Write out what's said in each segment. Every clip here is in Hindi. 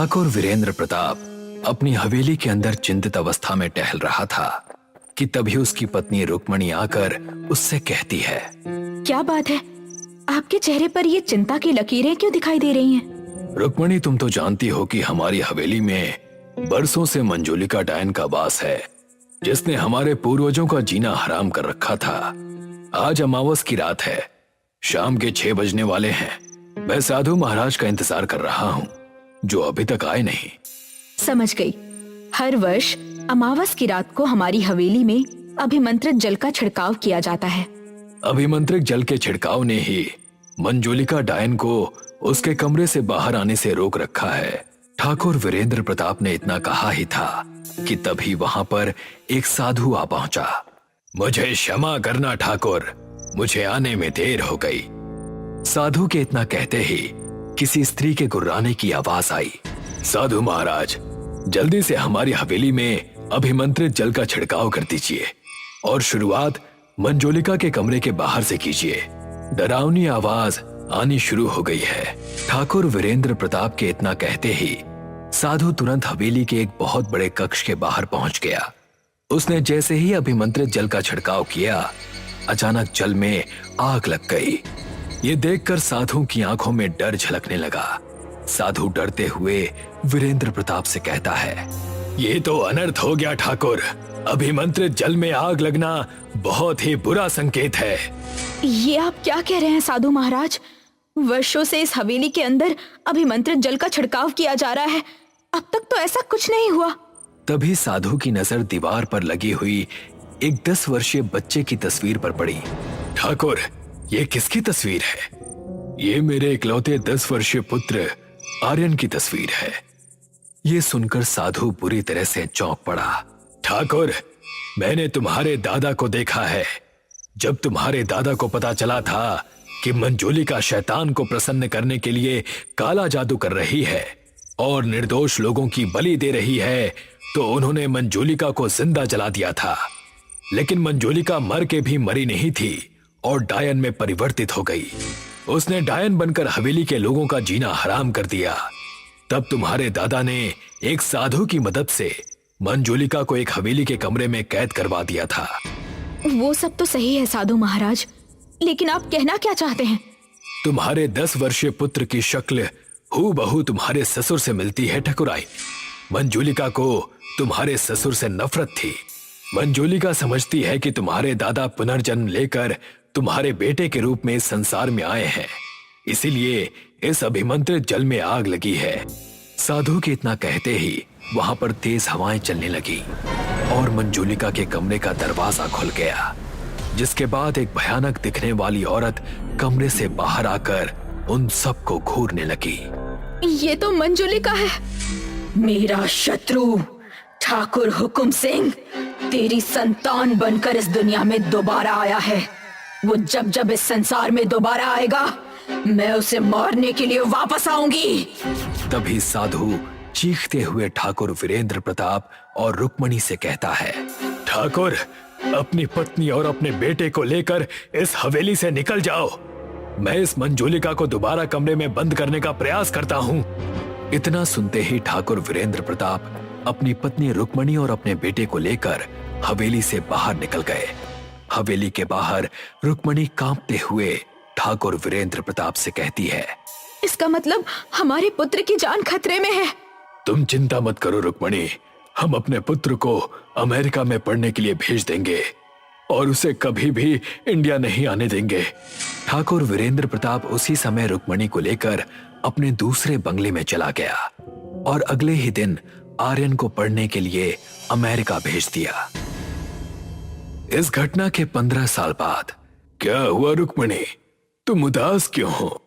ठाकुर वीरेंद्र प्रताप अपनी हवेली के अंदर चिंतित अवस्था में टहल रहा था कि तभी उसकी पत्नी रुक्मणी आकर उससे कहती है, क्या बात है, आपके चेहरे पर ये चिंता की लकीरें क्यों दिखाई दे रही हैं? रुक्मणी, तुम तो जानती हो कि हमारी हवेली में बरसों से मंजूलिका डायन का वास है, जिसने हमारे पूर्वजों का जीना हराम कर रखा था। आज अमावस की रात है, शाम के 6 बजने वाले हैं। मैं साधु महाराज का इंतजार कर रहा हूँ, जो अभी तक आए नहीं। समझ गई। हर वर्ष अमावस की रात को हमारी हवेली में अभिमंत्रित जल का छिड़काव किया जाता है। अभिमंत्रित जल के छिड़काव ने ही मंजूलिका डायन को उसके कमरे से बाहर आने से रोक रखा है। ठाकुर वीरेंद्र प्रताप ने इतना कहा ही था कि तभी वहां पर एक साधु आ पहुंचा। मुझे क्षमा करना ठाकुर, मुझे आने में देर हो गई। साधु के इतना कहते ही किसी स्त्री के गुर्राने की आवाज आई। साधु महाराज, जल्दी से हमारी हवेली में अभिमंत्रित जल का छिड़काव कर दीजिए और शुरुआत मंजूलिका के कमरे के बाहर से कीजिए। डरावनी आवाज आनी शुरू हो गई है। ठाकुर वीरेंद्र प्रताप के इतना कहते ही साधु तुरंत हवेली के एक बहुत बड़े कक्ष के बाहर पहुंच गया। उसने जैसे ही अभिमंत्रित जल का छिड़काव किया, अचानक जल में आग लग गई। ये देखकर साधु की आंखों में डर झलकने लगा। साधु डरते हुए वीरेंद्र प्रताप से कहता है, ये तो अनर्थ हो गया ठाकुर, अभिमंत्रित जल में आग लगना बहुत ही बुरा संकेत है। ये आप क्या कह रहे हैं साधु महाराज? वर्षों से इस हवेली के अंदर अभिमंत्रित जल का छिड़काव किया जा रहा है, अब तक तो ऐसा कुछ नहीं हुआ। तभी साधु की नजर दीवार पर लगी हुई एक 10 वर्षीय बच्चे की तस्वीर पर पड़ी। ठाकुर, ये किसकी तस्वीर है? ये मेरे इकलौते 10 वर्षीय पुत्र आर्यन की तस्वीर है। ये सुनकर साधु बुरी तरह से चौंक पड़ा। ठाकुर, मैंने तुम्हारे दादा को देखा है। जब तुम्हारे दादा को पता चला था कि मंजूलिका शैतान को प्रसन्न करने के लिए काला जादू कर रही है और निर्दोष लोगों की बलि दे रही है, तो उन्होंने मंजूलिका को जिंदा जला दिया था। लेकिन मंजूलिका मर के भी मरी नहीं थी और डायन में परिवर्तित हो गई। उसने डायन बनकर हवेली के लोगों का जीना हराम कर दिया। तब तुम्हारे दादा ने एक साधु की मदद से मंजूलिका को एक हवेली के कमरे में कैद करवा दिया था। वो सब तो सही है साधु महाराज, लेकिन आप कहना क्या चाहते हैं? तुम्हारे 10 वर्षीय पुत्र की शक्ल हूबहू तुम्हारे ससुर से मिलती है ठकुराई। मंजूलिका को तुम्हारे ससुर से नफरत थी। मंजूलिका समझती है कि तुम्हारे दादा पुनर्जन्म लेकर तुम्हारे बेटे के रूप में इस संसार में आए हैं, इसीलिए इस अभिमंत्रित जल में आग लगी है। साधु के इतना कहते ही वहां पर तेज हवाएं चलने लगी और मंजूलिका के कमरे का दरवाजा खुल गया, जिसके बाद एक भयानक दिखने वाली औरत कमरे से बाहर आकर उन सबको घूरने लगी। ये तो मंजूलिका है। मेरा शत्रु ठाकुर हुकुम सिंह तेरी संतान बनकर इस दुनिया में दोबारा आया है। वो जब जब इस संसार में दोबारा आएगा, मैं उसे मारने के लिए वापस आऊंगी। तभी साधु चीखते हुए ठाकुर वीरेंद्र प्रताप और रुक्मणी से कहता है, ठाकुर, अपनी पत्नी और अपने बेटे को लेकर इस हवेली से निकल जाओ। मैं इस मंजूलिका को दोबारा कमरे में बंद करने का प्रयास करता हूँ। इतना सुनते ही ठाकुर वीरेंद्र प्रताप अपनी पत्नी रुक्मणी और अपने बेटे को लेकर हवेली से बाहर निकल गए। हवेली के बाहर रुक्मणी कांपते हुए ठाकुर वीरेंद्र प्रताप से कहती है, इसका मतलब हमारे पुत्र की जान खतरे में है। तुम चिंता मत करो रुक्मणी, हम अपने पुत्र को अमेरिका में पढ़ने के लिए भेज देंगे और उसे कभी भी इंडिया नहीं आने देंगे। ठाकुर वीरेंद्र प्रताप उसी समय रुक्मणी को लेकर अपने दूसरे बंगले में चला गया और अगले ही दिन आर्यन को पढ़ने के लिए अमेरिका भेज दिया। इस घटना के 15 साल बाद क्या हुआ रुक्मणी, तुम उदास क्यों हो?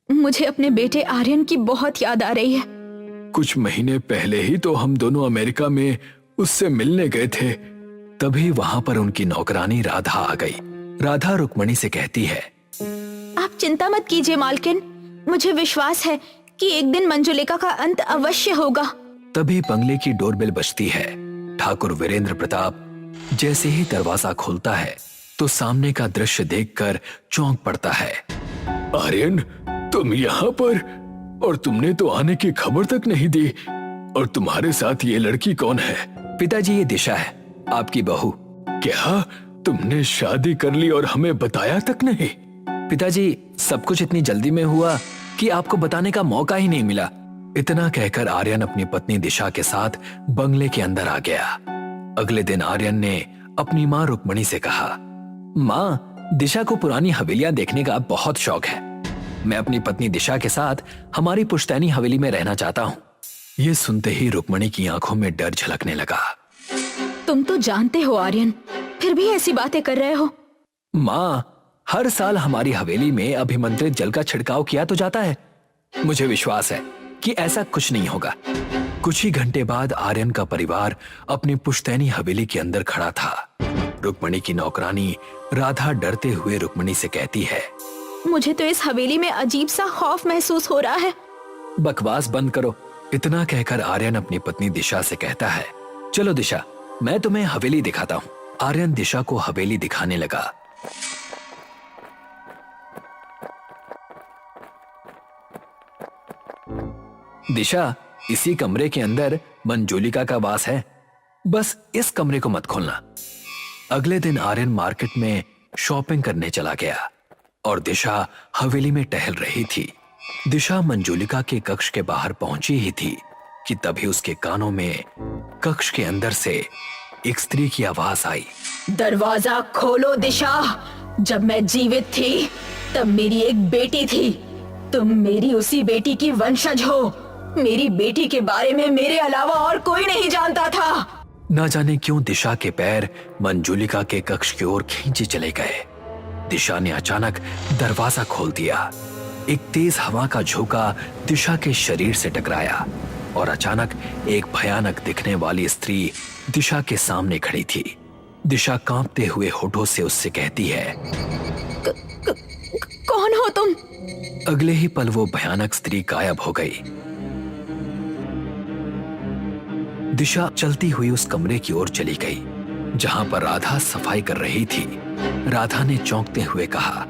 मुझे अपने बेटे आर्यन की बहुत याद आ रही है। कुछ महीने पहले ही तो हम दोनों अमेरिका में उससे मिलने गए थे। तभी वहां पर उनकी नौकरानी राधा आ गई। राधा रुक्मणी से कहती है, आप चिंता मत कीजिए मालकिन, मुझे विश्वास है कि एक दिन मंजूलिका का अंत अवश्य होगा। तभी बंगले की डोरबेल बजती है। ठाकुर वीरेंद्र प्रताप जैसे ही दरवाजा खोलता है तो सामने का दृश्य देखकर चौंक पड़ता है। आर्यन, तुम यहाँ पर? और तुमने तो आने की खबर तक नहीं दी। और तुम्हारे साथ ये लड़की कौन है? पिताजी, ये दिशा है, आपकी बहू। क्या तुमने शादी कर ली और हमें बताया तक नहीं? पिताजी, सब कुछ इतनी जल्दी में हुआ कि आपको बताने का मौका ही नहीं मिला। इतना कहकर आर्यन अपनी पत्नी दिशा के साथ बंगले के अंदर आ गया। अगले दिन आर्यन ने अपनी माँ रुक्मणी से कहा, माँ, दिशा को पुरानी हवेलियां देखने का बहुत शौक है। मैं अपनी पत्नी दिशा के साथ हमारी पुश्तैनी हवेली में रहना चाहता हूँ। ये सुनते ही रुक्मणी की आंखों में डर झलकने लगा। तुम तो जानते हो आर्यन, फिर भी ऐसी बातें कर रहे हो। माँ, हर साल हमारी हवेली में अभिमंत्रित जल का छिड़काव किया तो जाता है। मुझे विश्वास है कि ऐसा कुछ नहीं होगा। कुछ ही घंटे बाद आर्यन का परिवार अपनी पुश्तैनी हवेली के अंदर खड़ा था। रुक्मणी की नौकरानी राधा डरते हुए रुक्मणी से कहती है, मुझे तो इस हवेली में अजीब सा खौफ महसूस हो रहा है। बकवास बंद करो। इतना कहकर आर्यन अपनी पत्नी दिशा से कहता है, चलो दिशा, मैं तुम्हें हवेली दिखाता हूँ। आर्यन दिशा को हवेली दिखाने लगा। दिशा, इसी कमरे के अंदर मंजूलिका का वास है, बस इस कमरे को मत खोलना। अगले दिन आर्यन मार्केट में शॉपिंग करने चला गया और दिशा हवेली में टहल रही थी। दिशा मंजूलिका के कक्ष के बाहर पहुंची ही थी कि तभी उसके कानों में कक्ष के अंदर से एक स्त्री की आवाज आई, दरवाजा खोलो दिशा। जब मैं जीवित थी तब मेरी एक बेटी थी। तुम मेरी उसी बेटी की वंशज हो। मेरी बेटी के बारे में मेरे अलावा और कोई नहीं जानता था। न जाने क्यों दिशा के पैर मंजूलिका के कक्ष की ओर खींचे चले गए। दिशा ने अचानक दरवाजा खोल दिया। एक तेज हवा का झोंका दिशा के शरीर से टकराया और अचानक एक भयानक दिखने वाली स्त्री दिशा के सामने खड़ी थी। दिशा कांपते हुए होठों से उससे कहती है, कौन हो तुम? अगले ही पल वो भयानक स्त्री गायब हो गई। दिशा चलती हुई उस कमरे की ओर चली गई जहां पर राधा सफाई कर रही थी। राधा ने चौंकते हुए कहा,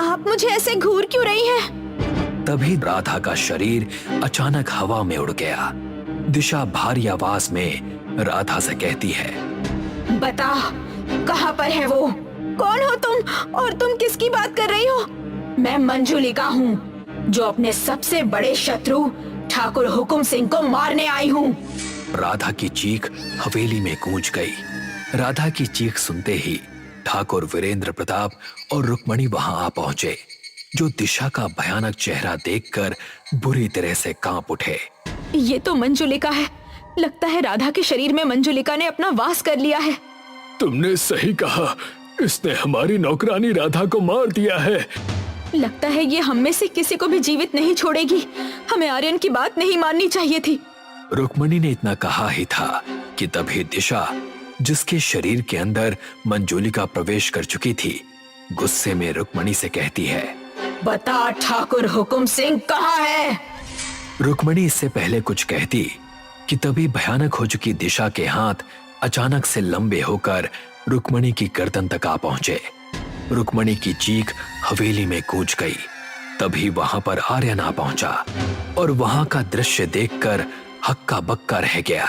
आप मुझे ऐसे घूर क्यों रही हैं? तभी राधा का शरीर अचानक हवा में उड़ गया। दिशा भारी आवाज में राधा से कहती है, बता, कहाँ पर है वो? कौन हो तुम और तुम किसकी बात कर रही हो? मैं मंजूलिका हूँ, जो अपने सबसे बड़े शत्रु ठाकुर हुकुम सिंह को मारने आई हूँ। राधा की चीख हवेली में गूंज गई। राधा की चीख सुनते ही ठाकुर वीरेंद्र प्रताप और रुक्मणी वहां आ पहुंचे, जो दिशा का भयानक चेहरा देखकर बुरी तरह से कांप उठे। ये तो मंजूलिका है। लगता है राधा के शरीर में मंजूलिका ने अपना वास कर लिया है। तुमने सही कहा, इसने हमारी नौकरानी राधा को मार दिया है। लगता है ये हम में से किसी को भी जीवित नहीं छोड़ेगी। हमें आर्यन की बात नहीं माननी चाहिए थी। रुक्मणी ने इतना कहा ही था कि तभी दिशा, जिसके शरीर के अंदर मंजूलिका प्रवेश कर चुकी थी, गुस्से में रुक्मणी से कहती है, बता ठाकुर हुकुम सिंह कहाँ है? रुक्मणी इससे पहले कुछ कहती कि तभी भयानक हो चुकी दिशा के हाथ अचानक से लंबे होकर रुक्मणी की गर्दन तक आ पहुंचे। रुक्मणी की चीख हवेली में गूंज गई। तभी वहां पर आर्यन आ पहुंचा और वहां का दृश्य देखकर हक्का बक्का रह गया।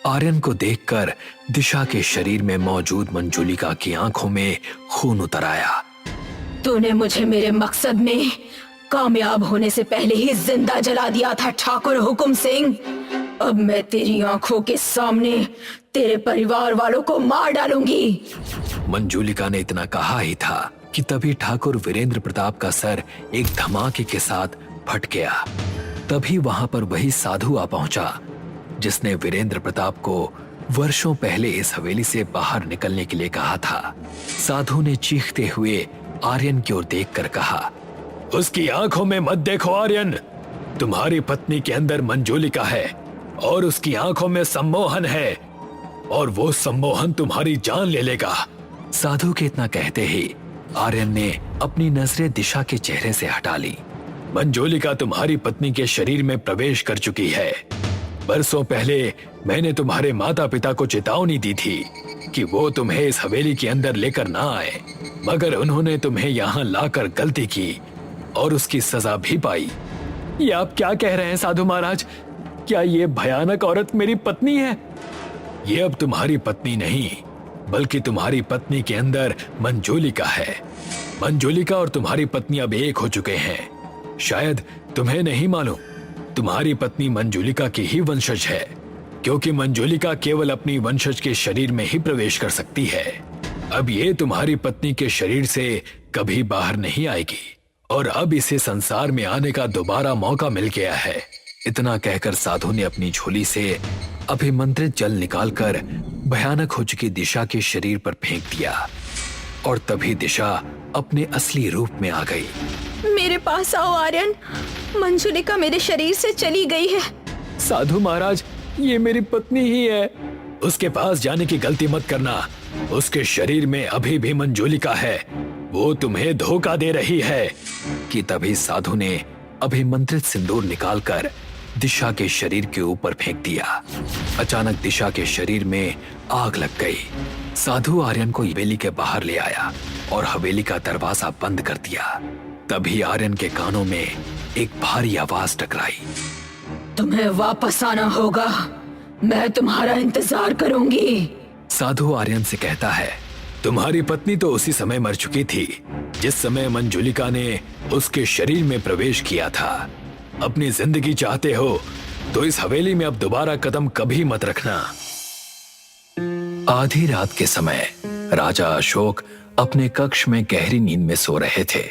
आर्यन को देखकर दिशा के शरीर में मौजूद मंजूलिका की आंखों में खून उतर आया। तूने मुझे मेरे मकसद में कामयाब होने से पहले ही जिंदा जला दिया था ठाकुर हुकुम सिंह। अब मैं तेरी आंखों के सामने तेरे परिवार वालों को मार डालूंगी। मंजूलिका ने इतना कहा ही था कि तभी ठाकुर वीरेंद्र प्रताप का सर एक धमाके के साथ फट गया। तभी वहां पर वही साधु आ पहुंचा जिसने वीरेंद्र प्रताप को वर्षों पहले इस हवेली से बाहर निकलने के लिए कहा था। साधु ने चीखते हुए आर्यन की ओर देखकर कहा, उसकी आंखों में मत देखो आर्यन, तुम्हारी पत्नी के अंदर मंजूलिका है और उसकी आंखों में सम्मोहन है और वो सम्मोहन तुम्हारी जान ले लेगा। साधु के इतना कहते ही आर्यन ने अपनी नजरें दिशा के चेहरे से हटा ली। मंजूलिका तुम्हारी पत्नी के शरीर में प्रवेश कर चुकी है। बरसों पहले मैंने तुम्हारे माता पिता को चेतावनी दी थी कि वो तुम्हें इस हवेली के अंदर लेकर ना आए, मगर उन्होंने तुम्हें यहाँ लाकर गलती की और उसकी सजा भी पाई। ये आप क्या कह रहे हैं साधु महाराज? क्या ये भयानक औरत मेरी पत्नी है? ये अब तुम्हारी पत्नी नहीं, बल्कि तुम्हारी पत्नी के अंदर मंजोलिका है। मंजोलिका और तुम्हारी पत्नी अब एक हो चुके हैं। शायद तुम्हें नहीं मालूम, तुम्हारी पत्नी मंजोलिका की ही वंशज है, क्योंकि मंजोलिका केवल अपनी वंशज के शरीर में ही प्रवेश कर सकती है। अब ये तुम्हारी पत्नी के शरीर से कभी बाहर नहीं आएगी और अब इसे संसार में आने का दोबारा मौका मिल गया है। इतना कहकर साधु ने अपनी झोली से अभिमंत्रित जल निकालकर भयानक हो चुकी दिशा के शरीर पर फेंक दिया और तभी दिशा अपने असली रूप में आ गई। मेरे पास आओ आर्यन, मंजुलिका मेरे शरीर से चली गई है। साधु महाराज, ये मेरी पत्नी ही है। उसके पास जाने की गलती मत करना। उसके शरीर में अभी भी मंजोलिका है, वो तुम्हें धोखा दे रही है। कि तभी साधु ने अभिमंत्रित सिंदूर निकालकर दिशा के शरीर के ऊपर फेंक दिया। अचानक दिशा के शरीर में आग लग गई। साधु आर्यन को हवेली के बाहर ले आया और हवेली का दरवाजा बंद कर दिया। तभी आर्यन के कानों में एक भारी आवाज टकराई। तुम्हें वापस आना होगा, मैं तुम्हारा इंतजार करूंगी। साधु आर्यन से कहता है, तुम्हारी पत्नी तो उसी समय मर चुकी थी जिस समय मंजुलिका ने उसके शरीर में प्रवेश किया था। अपनी जिंदगी चाहते हो तो इस हवेली में अब दोबारा कदम कभी मत रखना। आधी रात के समय राजा अशोक अपने कक्ष में गहरी नींद में सो रहे थे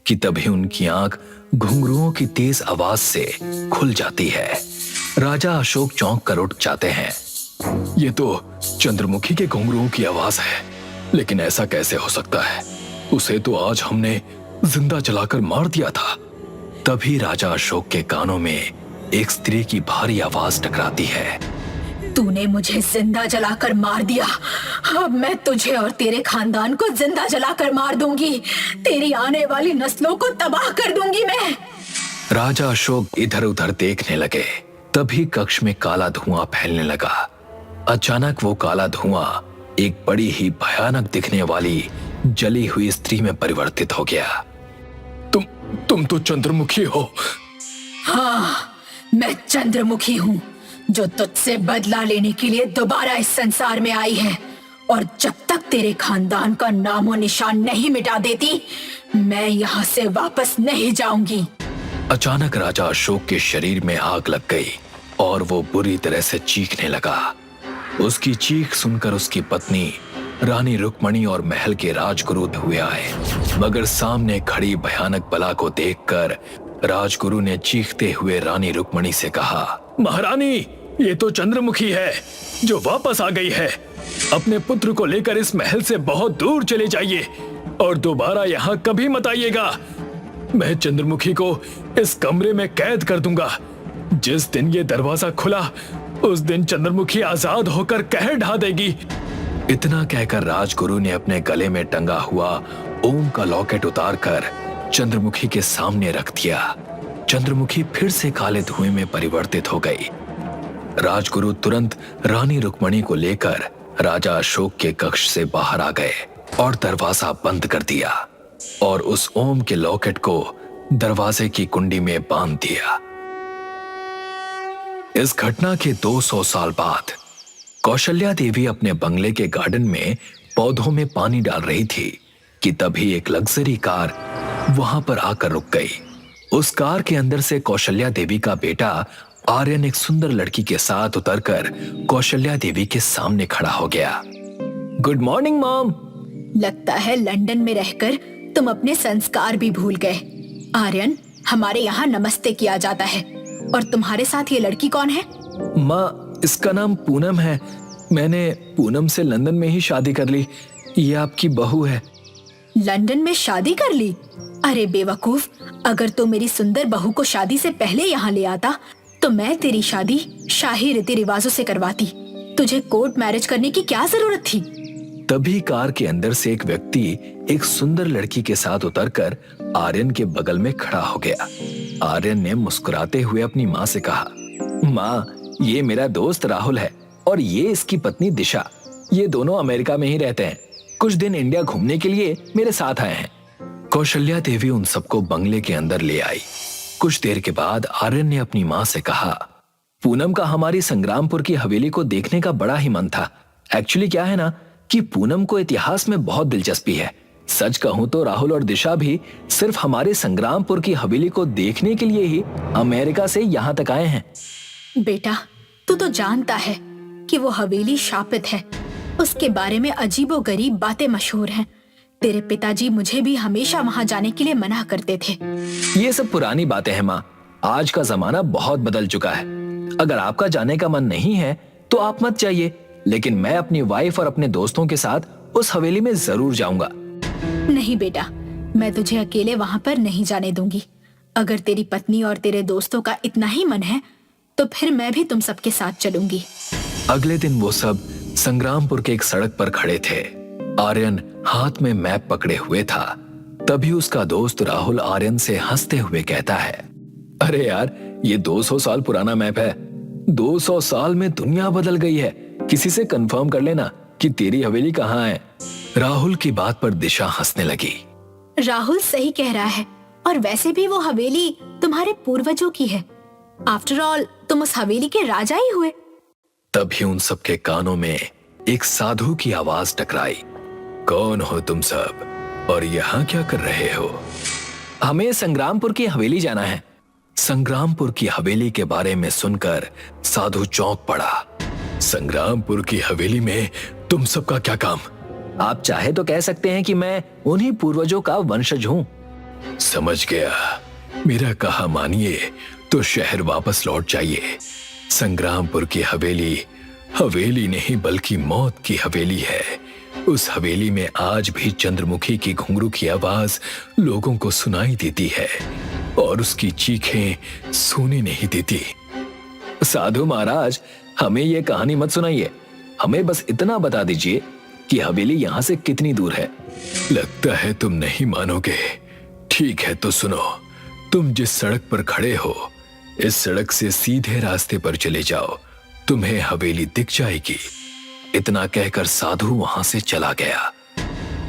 कि तभी उनकी आंख घुंघरुओं की तेज आवाज से खुल जाती है। राजा अशोक चौंक कर उठ जाते हैं। ये तो चंद्रमुखी के घुंघरुओं की आवाज है, लेकिन ऐसा कैसे हो सकता है? उसे तो आज हमने जिंदा जलाकर मार दिया था। तभी राजा अशोक के कानों में एक स्त्री की भारी आवाज टकराती है। तूने मुझे जिंदा जलाकर मार दिया, अब मैं तुझे और तेरे खानदान को जिंदा जलाकर मार दूंगी। तेरी आने वाली नस्लों को तबाह कर दूंगी मैं। राजा अशोक इधर उधर देखने लगे। तभी कक्ष में काला धुआं फैलने लगा। अचानक वो काला धुआं एक बड़ी ही भयानक दिखने वाली जली हुई स्त्री में परिवर्तित हो गया। तुम तो चंद्रमुखी हो। हाँ, मैं चंद्रमुखी हूँ, जो तुझसे बदला लेने के लिए दोबारा इस संसार में आई है। और जब तक तेरे खानदान का नामो निशान नहीं मिटा देती, मैं यहाँ से वापस नहीं जाऊंगी। अचानक राजा अशोक के शरीर में आग लग गई और वो बुरी तरह से चीखने लगा। उसकी चीख सुनकर उसकी पत्नी रानी रुक्मणी और महल के राजगुरु हुए आए, मगर सामने खड़ी भयानक बला को देखकर राजगुरु ने चीखते हुए रानी रुक्मणी से कहा, महारानी, ये तो चंद्रमुखी है जो वापस आ गई है। अपने पुत्र को लेकर इस महल से बहुत दूर चले जाइए और दोबारा यहाँ कभी मत आइएगा। मैं चंद्रमुखी को इस कमरे में कैद कर दूंगा। जिस दिन ये दरवाजा खुला उस दिन चंद्रमुखी आजाद होकर कहर ढा देगी। इतना कहकर राजगुरु ने अपने गले में टंगा हुआ ओम का लॉकेट उतारकर चंद्रमुखी के सामने रख दिया। चंद्रमुखी फिर से काले धुएं में परिवर्तित हो गई। राजगुरु तुरंत रानी रुक्मणी को लेकर राजा अशोक के कक्ष से बाहर आ गए और दरवाजा बंद कर दिया और उस ओम के लॉकेट को दरवाजे की कुंडी में बांध दिया। इस घटना के 200 साल बाद कौशल्या देवी अपने बंगले के गार्डन में पौधों में पानी डाल रही थी कि तभी एक लग्जरी कार वहां पर आकर रुक गई। उस कार के अंदर से कौशल्या देवी का बेटा आर्यन एक सुंदर लड़की के साथ उतरकर कौशल्या देवी के सामने खड़ा हो गया। Good morning mom. लगता है लंदन में रहकर तुम अपने संस्कार भी भूल गए। आर्यन, हमारे यहाँ नमस्ते किया जाता है। और तुम्हारे साथ ये लड़की कौन है? माँ, इसका नाम पूनम है। मैंने पूनम से लंदन में ही शादी कर ली। ये आपकी बहू है। लंदन में शादी कर ली? अरे बेवकूफ, अगर तू मेरी सुंदर बहू को शादी से पहले यहाँ ले आता तो मैं तेरी शादी शाही रीति रिवाजों से करवाती। तुझे कोर्ट मैरिज करने की क्या जरूरत थी? तभी कार के अंदर से एक व्यक्ति एक सुंदर लड़की के साथ उतरकर आर्यन के बगल में खड़ा हो गया। आर्यन ने मुस्कुराते हुए अपनी माँ से कहा, माँ, ये मेरा दोस्त राहुल है और ये इसकी पत्नी दिशा। ये दोनों अमेरिका में ही रहते हैं। कुछ दिन इंडिया घूमने के लिए मेरे साथ आए हैं। कौशल्या देवी उन सबको बंगले के अंदर ले आई कुछ देर के बाद आर्यन ने अपनी माँ से कहा, पूनम का हमारी संग्रामपुर की हवेली को देखने का बड़ा ही मन था। एक्चुअली क्या है ना कि पूनम को इतिहास में बहुत दिलचस्पी है। सच कहूं तो राहुल और दिशा भी सिर्फ हमारे संग्रामपुर की हवेली को देखने के लिए ही अमेरिका से यहाँ तक आए हैं। बेटा, तू तो जानता है कि वो हवेली शापित है। उसके बारे में अजीबोगरीब बातें मशहूर हैं। तेरे पिताजी मुझे भी हमेशा वहाँ जाने के लिए मना करते थे। ये सब पुरानी बातें हैं माँ। आज का जमाना बहुत बदल चुका है। अगर आपका जाने का मन नहीं है तो आप मत जाइए, लेकिन मैं अपनी वाइफ और अपने दोस्तों के साथ उस हवेली में जरूर जाऊंगा। नहीं बेटा, मैं तुझे अकेले वहाँ पर नहीं जाने दूंगी। अगर तेरी पत्नी और तेरे दोस्तों का इतना ही मन है तो फिर मैं भी तुम सबके साथ चलूंगी। अगले दिन वो सब संग्रामपुर के एक सड़क पर खड़े थे। आर्यन हाथ में मैप पकड़े हुए था। तभी उसका दोस्त राहुल आर्यन से हंसते हुए कहता है, अरे यार, ये 200 साल पुराना मैप है। 200 साल में दुनिया बदल गई है। किसी से कंफर्म कर लेना कि तेरी हवेली कहाँ है। राहुल की बात पर दिशा हंसने लगी। राहुल सही कह रहा है, और वैसे भी वो हवेली तुम्हारे पूर्वजों की है। आफ्टर ऑल तुम उस हवेली के राजा ही हुए। तभी उन सबके कानों में एक साधु की आवाज टकराई। कौन हो तुम सब और यहाँ क्या कर रहे हो? हमें संग्रामपुर की हवेली जाना है। संग्रामपुर की हवेली के बारे में सुनकर साधु चौंक पड़ा। संग्रामपुर की हवेली में तुम सबका क्या काम? आप चाहे तो कह सकते हैं कि मैं उन्हीं पूर्वजों का वंशज हूँ। समझ गया। मेरा कहा मानिए तो शहर वापस लौट जाइए। संग्रामपुर की हवेली हवेली नहीं बल्कि मौत की हवेली है। उस हवेली में आज भी चंद्रमुखी की घुंघरू की आवाज लोगों को सुनाई देती है और उसकी चीखें सुनी नहीं देती। साधु महाराज, हमें ये कहानी मत सुनाइए। हमें बस इतना बता दीजिए कि हवेली यहाँ से कितनी दूर है। लगता है तुम नहीं मानोगे। ठीक है तो सुनो। तुम जिस सड़क पर खड़े हो, इस सड़क से सीधे रास्ते पर चले जाओ, तुम्हें हवेली दिख जाएगी। इतना कहकर साधु वहां से चला गया।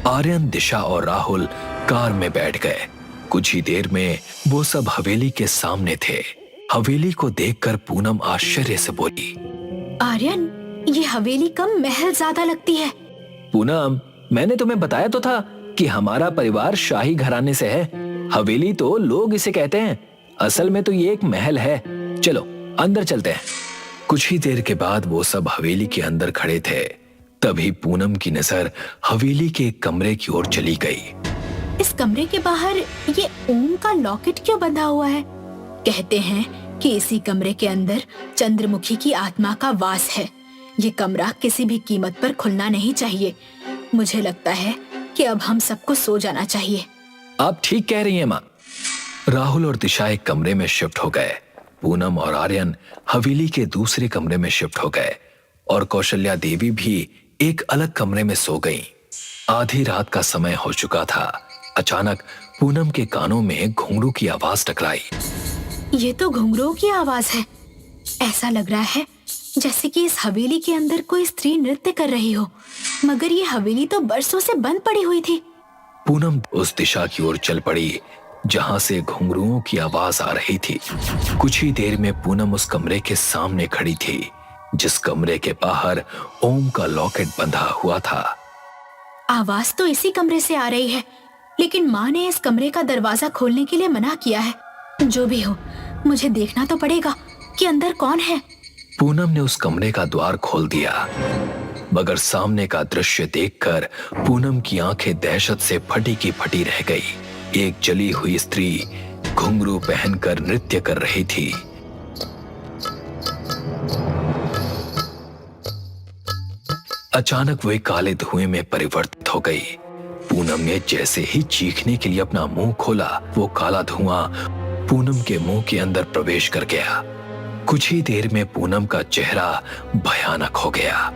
आर्यन, दिशा और राहुल कार में बैठ गए। कुछ ही देर में वो सब हवेली के सामने थे। हवेली को देखकर पूनम आश्चर्य से बोली, आर्यन, ये हवेली कम महल ज्यादा लगती है। पूनम, मैंने तुम्हें बताया तो था कि हमारा परिवार शाही घराने से है। हवेली तो लोग इसे कहते हैं, असल में तो ये एक महल है। चलो अंदर चलते हैं। कुछ ही देर के बाद वो सब हवेली के अंदर खड़े थे। तभी पूनम की नजर हवेली के एक कमरे की ओर चली गई। इस कमरे के बाहर ये ओम का लॉकेट क्यों बंधा हुआ है? कहते हैं कि इसी कमरे के अंदर चंद्रमुखी की आत्मा का वास है। ये कमरा किसी भी कीमत पर खुलना नहीं चाहिए। मुझे लगता है कि अब हम सबको सो जाना चाहिए। आप ठीक कह रही हैं माँ। राहुल और दिशा एक कमरे में शिफ्ट हो गए। पूनम और आर्यन हवेली के दूसरे कमरे में शिफ्ट हो गए और कौशल्या देवी भी एक अलग कमरे में सो गईं। आधी रात का समय हो चुका था। अचानक पूनम के कानों में घुंघरू की आवाज टकराई। ये तो घुंघरू की आवाज है। ऐसा लग रहा है जैसे कि इस हवेली के अंदर कोई स्त्री नृत्य कर रही हो, मगर ये हवेली तो बरसों से बंद पड़ी हुई थी। पूनम उस दिशा की ओर चल पड़ी जहां से घुंघरुओं की आवाज आ रही थी। कुछ ही देर में पूनम उस कमरे के सामने खड़ी थी, जिस कमरे के बाहर ओम का लॉकेट बंधा हुआ था। आवाज तो इसी कमरे से आ रही है, लेकिन माँ ने इस कमरे का दरवाजा खोलने के लिए मना किया है। जो भी हो, मुझे देखना तो पड़ेगा कि अंदर कौन है। पूनम ने उस कमरे का द्वार खोल दिया, मगर सामने का दृश्य देखकर पूनम की आंखें दहशत से फटी की फटी रह गई। एक जली हुई स्त्री घुंघरू पहनकर नृत्य कर रही थी। अचानक वो एक काले धुएं में परिवर्तित हो गई। पूनम ने जैसे ही चीखने के लिए अपना मुंह खोला, वो काला धुआं पूनम के मुंह के अंदर प्रवेश कर गया। कुछ ही देर में पूनम का चेहरा भयानक हो गया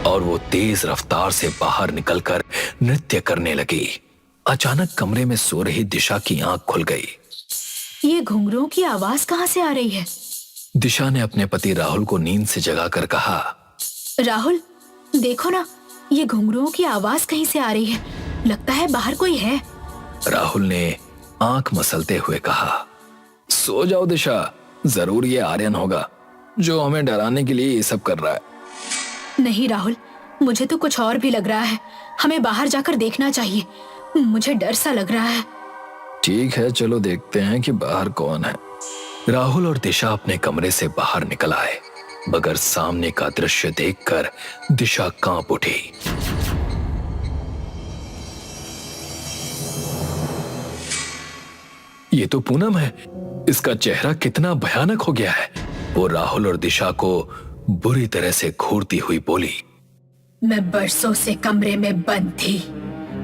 और वो तेज रफ्तार से बाहर निकलकर नृत्य करने लगी। अचानक कमरे में सो रही दिशा की आंख खुल गई। ये घुंघरुओं की आवाज कहाँ से आ रही है? दिशा ने अपने पति राहुल को नींद से जगाकर कहा, राहुल, देखो ना, ये घुंघरुओं की आवाज कहीं से आ रही है। लगता है बाहर कोई है। राहुल ने आंख मसलते हुए कहा, सो जाओ दिशा, जरूर ये आर्यन होगा जो हमें डराने के लिए ये सब कर रहा है। नहीं राहुल, मुझे तो कुछ और भी लग रहा है। हमें बाहर जाकर देखना चाहिए, मुझे डर सा लग रहा है। ठीक है, चलो देखते हैं कि बाहर कौन है। राहुल और दिशा अपने कमरे से बाहर निकल आए, मगर सामने का दृश्य देखकर दिशा कांप उठी। ये तो पूनम है, इसका चेहरा कितना भयानक हो गया है। वो राहुल और दिशा को बुरी तरह से घूरती हुई बोली, मैं बरसों से कमरे में बंद थी,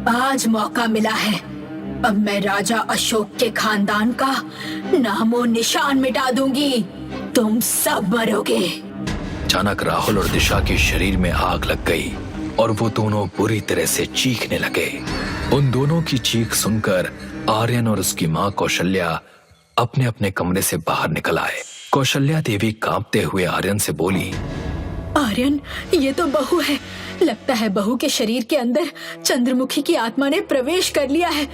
आज मौका मिला है। अब मैं राजा अशोक के खानदान का नामो निशान मिटा दूंगी, तुम सब मरोगे। अचानक राहुल और दिशा के शरीर में आग लग गई और वो दोनों बुरी तरह से चीखने लगे। उन दोनों की चीख सुनकर आर्यन और उसकी माँ कौशल्या अपने अपने कमरे से बाहर निकल आए। कौशल्या देवी कांपते हुए आर्यन से बोली, आर्यन, ये तो बहू है। लगता है बहू के शरीर के अंदर चंद्रमुखी की आत्मा ने प्रवेश कर लिया है।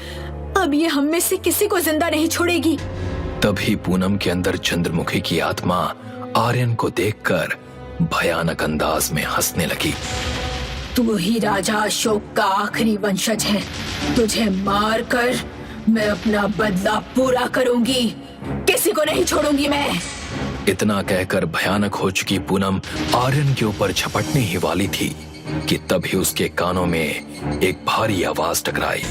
अब ये हम में से किसी को जिंदा नहीं छोड़ेगी। तभी पूनम के अंदर चंद्रमुखी की आत्मा आर्यन को देखकर भयानक अंदाज में हंसने लगी। तू ही राजा अशोक का आखिरी वंशज है, तुझे मार कर मैं अपना बदला पूरा करूंगी, किसी को नहीं छोड़ूंगी मैं। इतना कहकर भयानक हो चुकी पूनम आर्यन के ऊपर झपटने ही वाली थी कि तभी उसके कानों में एक भारी आवाज टकराई,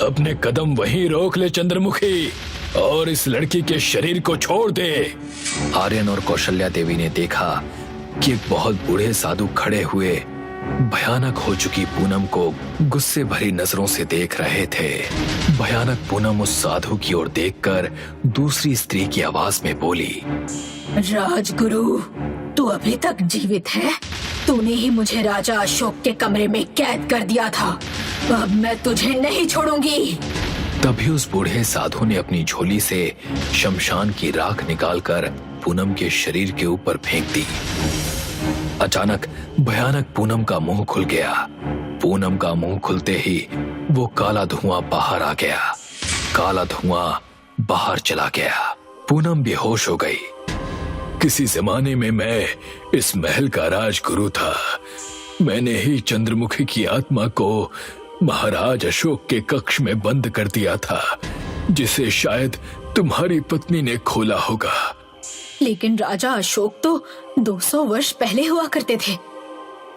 अपने कदम वहीं रोक ले चंद्रमुखी, और इस लड़की के शरीर को छोड़ दे। आर्यन और कौशल्या देवी ने देखा कि एक बहुत बूढ़े साधु खड़े हुए भयानक हो चुकी पूनम को गुस्से भरी नजरों से देख रहे थे। भयानक पूनम उस साधु की ओर देखकर दूसरी स्त्री की आवाज में बोली, राजगुरु, तू अभी तक जीवित है? तूने ही मुझे राजा अशोक के कमरे में कैद कर दिया था, अब मैं तुझे नहीं छोड़ूंगी। तभी उस बूढ़े साधु ने अपनी झोली से शमशान की राख निकालकर पूनम के शरीर के ऊपर फेंक दी। अचानक भयानक पूनम का मुंह खुल गया। पूनम का मुंह खुलते ही वो काला धुआं बाहर आ गया। काला धुआं बाहर चला गया। पूनम बेहोश हो गई। किसी जमाने में मैं इस महल का राजगुरु था। मैंने ही चंद्रमुखी की आत्मा को महाराज अशोक के कक्ष में बंद कर दिया था, जिसे शायद तुम्हारी पत्नी ने खोला होगा। लेकिन राजा अशोक तो 200 वर्ष पहले हुआ करते थे।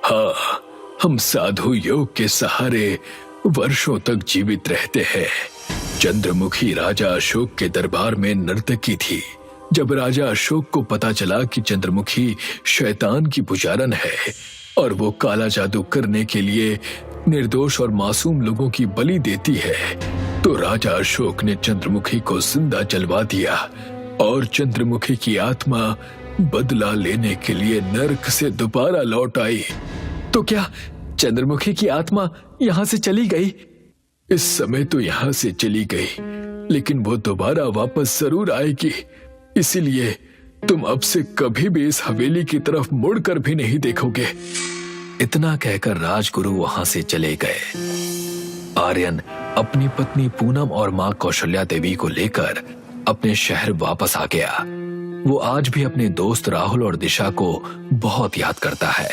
हाँ, हम साधु योग के सहारे वर्षों तक जीवित रहते हैं। चंद्रमुखी राजा अशोक के दरबार में नर्तकी थी। जब राजा अशोक को पता चला कि चंद्रमुखी शैतान की पुजारन है और वो काला जादू करने के लिए निर्दोष और मासूम लोगों की बलि देती है, तो राजा अशोक ने चंद्रमुखी को जिंदा जलवा दिया और चंद्रमुखी की आत्मा बदला लेने के लिए नर्क से दोबारा लौट आई। तो क्या चंद्रमुखी की आत्मा यहाँ से चली गई? इस समय तो यहाँ से चली गई, लेकिन वो दोबारा वापस जरूर आएगी। इसीलिए तुम अब से कभी भी इस हवेली की तरफ मुड़कर भी नहीं देखोगे। इतना कहकर राजगुरु वहां से चले गए। आर्यन अपनी पत्नी पूनम और मां कौशल्या देवी को लेकर अपने शहर वापस आ गया। वो आज भी अपने दोस्त राहुल और दिशा को बहुत याद करता है।